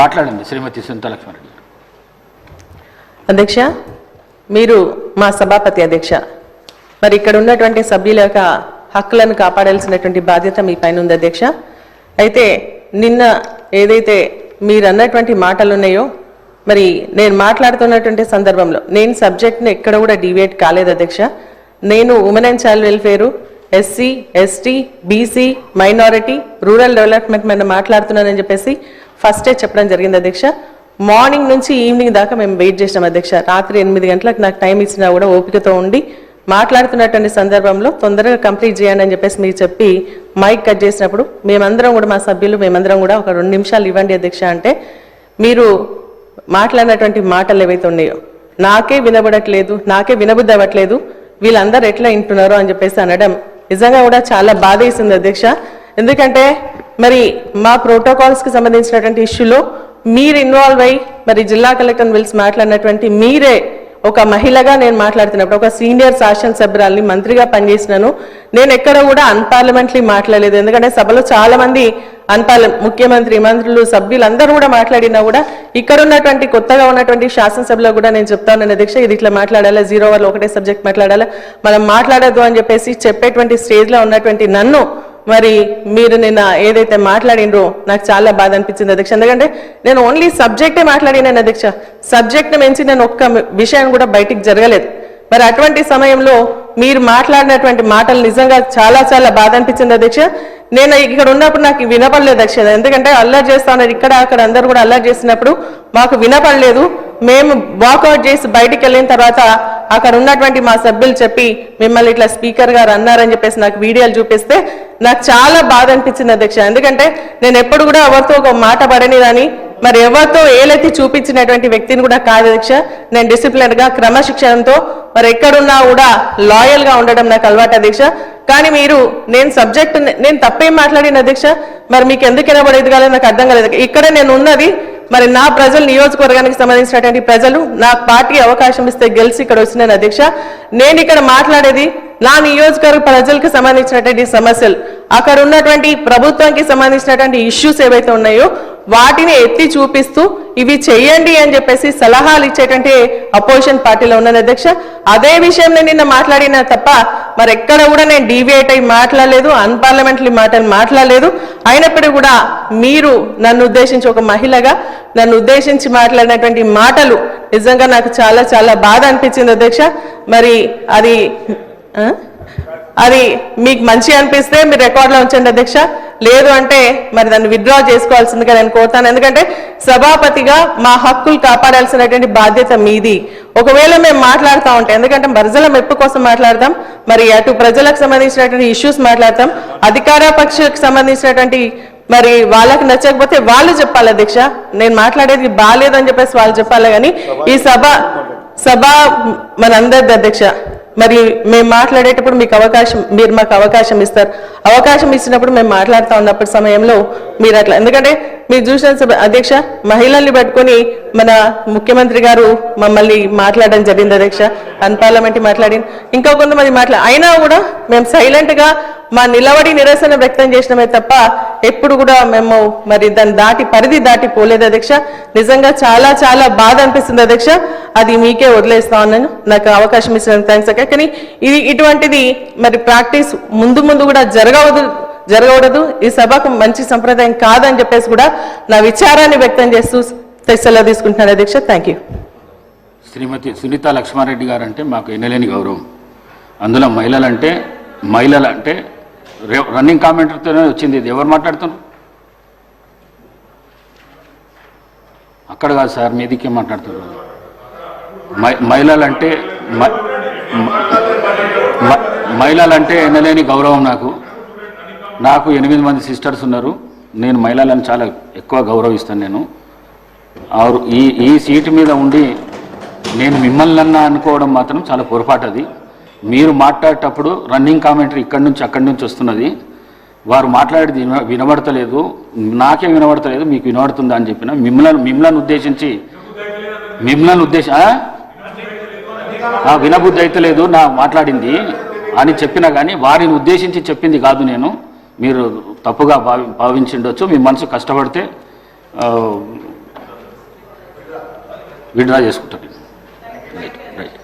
మాట్లాడండి శ్రీమతి సునీతా లక్ష్మారెడ్డి. అధ్యక్ష, మీరు మా సభాపతి అధ్యక్ష, మరి ఇక్కడ ఉన్నటువంటి సభ్యుల యొక్క హక్కులను కాపాడాల్సినటువంటి బాధ్యత మీ పైన ఉంది అధ్యక్ష. అయితే నిన్న ఏదైతే మీరు అన్నటువంటి మాటలు ఉన్నాయో, మరి నేను మాట్లాడుతున్నటువంటి సందర్భంలో నేను సబ్జెక్ట్ని ఎక్కడ కూడా డివేట్ కాలేదు అధ్యక్ష. నేను women and child welfare, SC, ST, BC, minority, rural development మీద మాట్లాడుతున్నానని చెప్పేసి ఫస్టే చెప్పడం జరిగింది అధ్యక్ష. మార్నింగ్ నుంచి ఈవినింగ్ దాకా మేము వెయిట్ చేసినాం అధ్యక్ష. రాత్రి 8 గంటలకు నాకు టైం ఇచ్చినా కూడా ఓపికతో ఉండి మాట్లాడుతున్నటువంటి సందర్భంలో తొందరగా కంప్లీట్ చేయండి అని చెప్పేసి మీరు చెప్పి మైక్ కట్ చేసినప్పుడు మేమందరం కూడా, మా సభ్యులు మేమందరం కూడా ఒక 2 నిమిషాలు ఇవ్వండి అధ్యక్ష అంటే, మీరు మాట్లాడినటువంటి మాటలు ఏవైతే ఉన్నాయో నాకే వినబడట్లేదు, నాకే వినబుద్ధి అవ్వట్లేదు, వీళ్ళందరూ ఎట్లా వింటున్నారో అని చెప్పేసి అనడం నిజంగా కూడా చాలా బాధ వేసింది అధ్యక్ష. ఎందుకంటే మరి మా ప్రోటోకాల్స్కి సంబంధించినటువంటి ఇష్యూలో మీరు ఇన్వాల్వ్ అయ్యి మరి జిల్లా కలెక్టర్ని పిలిచి మాట్లాడినటువంటి మీరే, ఒక మహిళగా నేను మాట్లాడుతున్నప్పుడు, ఒక సీనియర్ శాసనసభ్యురాల్ని, మంత్రిగా పనిచేసినాను, నేను ఎక్కడ కూడా అన్పార్లమెంటరీ మాట్లాడలేదు. ఎందుకంటే సభలో చాలా మంది ముఖ్యమంత్రి, మంత్రులు, సభ్యులు అందరూ కూడా మాట్లాడినా కూడా ఇక్కడ ఉన్నటువంటి కొత్తగా ఉన్నటువంటి శాసనసభలో కూడా నేను చెప్తాను అధ్యక్ష, ఇది ఇట్లా మాట్లాడాలా, 0 ఓవర్లో ఒకటే సబ్జెక్ట్ మాట్లాడాలా, మనం మాట్లాడద్దు అని చెప్పేసి చెప్పేటువంటి స్టేజ్లో ఉన్నటువంటి నన్ను మరి మీరు నిన్న ఏదైతే మాట్లాడినరో నాకు చాలా బాధ అనిపించింది అధ్యక్ష. ఎందుకంటే నేను ఓన్లీ సబ్జెక్టే మాట్లాడినాను అధ్యక్ష, సబ్జెక్ట్ని మించి నేను ఒక్క విషయం కూడా బయటికి జరగలేదు. మరి అటువంటి సమయంలో మీరు మాట్లాడినటువంటి మాటలు నిజంగా చాలా చాలా బాధ అనిపించింది అధ్యక్ష. నేను ఇక్కడ ఉన్నప్పుడు నాకు వినపడలేదు అధ్యక్ష, ఎందుకంటే అల్లరి చేస్తాను ఇక్కడ అక్కడ అందరూ కూడా అల్లరి చేసినప్పుడు మాకు వినపడలేదు. మేము వాకౌట్ చేసి బయటికి వెళ్ళిన తర్వాత అక్కడ ఉన్నటువంటి మా సభ్యులు చెప్పి మిమ్మల్ని ఇట్లా స్పీకర్ గారు అన్నారని చెప్పేసి నాకు వీడియోలు చూపిస్తే నాకు చాలా బాధ అనిపించింది అధ్యక్ష. ఎందుకంటే నేను ఎప్పుడు కూడా ఎవరితో ఒక మాట పడని కానీ మరి ఎవరితో ఏలెత్తి చూపించినటువంటి వ్యక్తిని కూడా కాదు అధ్యక్ష. నేను డిసిప్లిన్గా, క్రమశిక్షణతో మరి ఎక్కడున్నా కూడా లాయల్గా ఉండడం నాకు అలవాటు అధ్యక్ష. కానీ మీరు నేను తప్పేం మాట్లాడిన అధ్యక్ష, మరి మీకు ఎందుకు వినబడేది కాలేదు నాకు అర్థం కాలేదు. ఇక్కడ నేను ఉన్నది మరి నా ప్రజలు, నియోజకవర్గానికి సంబంధించినటువంటి ప్రజలు నాకు పార్టీ అవకాశం ఇస్తే గెలిచి ఇక్కడ వచ్చినాను అధ్యక్ష. నేను ఇక్కడ మాట్లాడేది నా నియోజకవర్గ ప్రజలకు సంబంధించినటువంటి సమస్యలు, అక్కడ ఉన్నటువంటి ప్రభుత్వానికి సంబంధించినటువంటి ఇష్యూస్ ఏవైతే ఉన్నాయో వాటిని ఎత్తి చూపిస్తూ ఇవి చెయ్యండి అని చెప్పేసి సలహాలు ఇచ్చేటువంటి అపోజిషన్ పార్టీలో ఉన్నాను అధ్యక్ష. అదే విషయం నేను నిన్న మాట్లాడినా తప్ప మరి ఎక్కడ కూడా నేను డీవియేట్ అయి మాట్లాడలేదు, అన్పార్లమెంటరీ మాటలు మాట్లాడలేదు. అయినప్పటికీ కూడా మీరు నన్ను ఉద్దేశించి, ఒక మహిళగా నన్ను ఉద్దేశించి మాట్లాడినటువంటి మాటలు నిజంగా నాకు చాలా చాలా బాధ అనిపించింది అధ్యక్ష. మరి అది మీకు మంచి అనిపిస్తే మీరు రికార్డులో ఉంచండి అధ్యక్ష, లేదు అంటే మరి దాన్ని విత్డ్రా చేసుకోవాల్సిందిగా నేను కోరుతాను. ఎందుకంటే సభాపతిగా మా హక్కులు కాపాడాల్సినటువంటి బాధ్యత మీది. ఒకవేళ మేము మాట్లాడుతూ ఉంటాం, ఎందుకంటే ప్రజల మెప్పు కోసం మాట్లాడతాం, మరి అటు ప్రజలకు సంబంధించినటువంటి ఇష్యూస్ మాట్లాడతాం, అధికార పక్షాలకు సంబంధించినటువంటి మరి వాళ్ళకి నచ్చకపోతే వాళ్ళు చెప్పాలి అధ్యక్ష. నేను మాట్లాడేది బాగాలేదని చెప్పేసి వాళ్ళు చెప్పాలి. కానీ ఈ సభ మనందరిది అధ్యక్ష. మరి మేము మాట్లాడేటప్పుడు మీరు మాకు అవకాశం ఇస్తారు. అవకాశం ఇచ్చినప్పుడు మేము మాట్లాడుతూ ఉన్నప్పుడు సమయంలో మీరు అట్లా, ఎందుకంటే మీరు చూసిన అధ్యక్ష, మహిళల్ని పట్టుకొని మన ముఖ్యమంత్రి గారు మమ్మల్ని మాట్లాడడం జరిగింది అధ్యక్ష, అన్పార్లమెంటరీ మాట్లాడి ఇంకా కొంతమంది అయినా కూడా మేము సైలెంట్గా మా నిలబడి నిరసన వ్యక్తం చేసినమే తప్ప ఎప్పుడు కూడా మేము మరి దాని పరిధి దాటి పోలేదు అధ్యక్ష. నిజంగా చాలా చాలా బాధ అనిపిస్తుంది అధ్యక్ష. అది మీకే వదిలేస్తా ఉన్నాను, నాకు అవకాశం ఇచ్చినందుకు థ్యాంక్స్ అక్క. కానీ ఇటువంటిది మరి ప్రాక్టీస్ ముందు కూడా జరగకూడదు, ఈ సభకు మంచి సంప్రదాయం కాదని చెప్పేసి కూడా నా విచారాన్ని వ్యక్తం చేస్తూ సెలవు తీసుకుంటున్నాను అధ్యక్ష. Thank you. శ్రీమతి సునీతా లక్ష్మారెడ్డి గారు అంటే మాకు ఎన్నలేని గౌరవం. అందులో మహిళలంటే రన్నింగ్ కామెంటర్తోనే వచ్చింది. ఇది ఎవరు మాట్లాడుతున్నారు? అక్కడ కాదు సార్, మీదికే మాట్లాడుతున్నారు. మహిళలంటే ఎన్నలేని గౌరవం నాకు 8 మంది సిస్టర్స్ ఉన్నారు. నేను మహిళలను చాలా ఎక్కువ గౌరవిస్తాను. నేను ఈ సీటు మీద ఉండి నేను మిమ్మల్ని అనుకోవడం మాత్రం చాలా పొరపాటు. అది మీరు మాట్లాడేటప్పుడు రన్నింగ్ కామెంటరీ అక్కడి నుంచి వస్తున్నది. వారు మాట్లాడేది వినబడతలేదు, నాకే వినబడతలేదు, మీకు వినబడుతుందా అని చెప్పిన. మిమ్మల్ని ఉద్దేశించి వినబుద్ధి అయితే లేదు నా మాట్లాడింది అని చెప్పినా కానీ వారిని ఉద్దేశించి చెప్పింది కాదు నేను. మీరు తప్పుగా భావించిండొచ్చు. మీ మనసు కష్టపడితే విత్డ్రా చేసుకుంటాను. రైట్.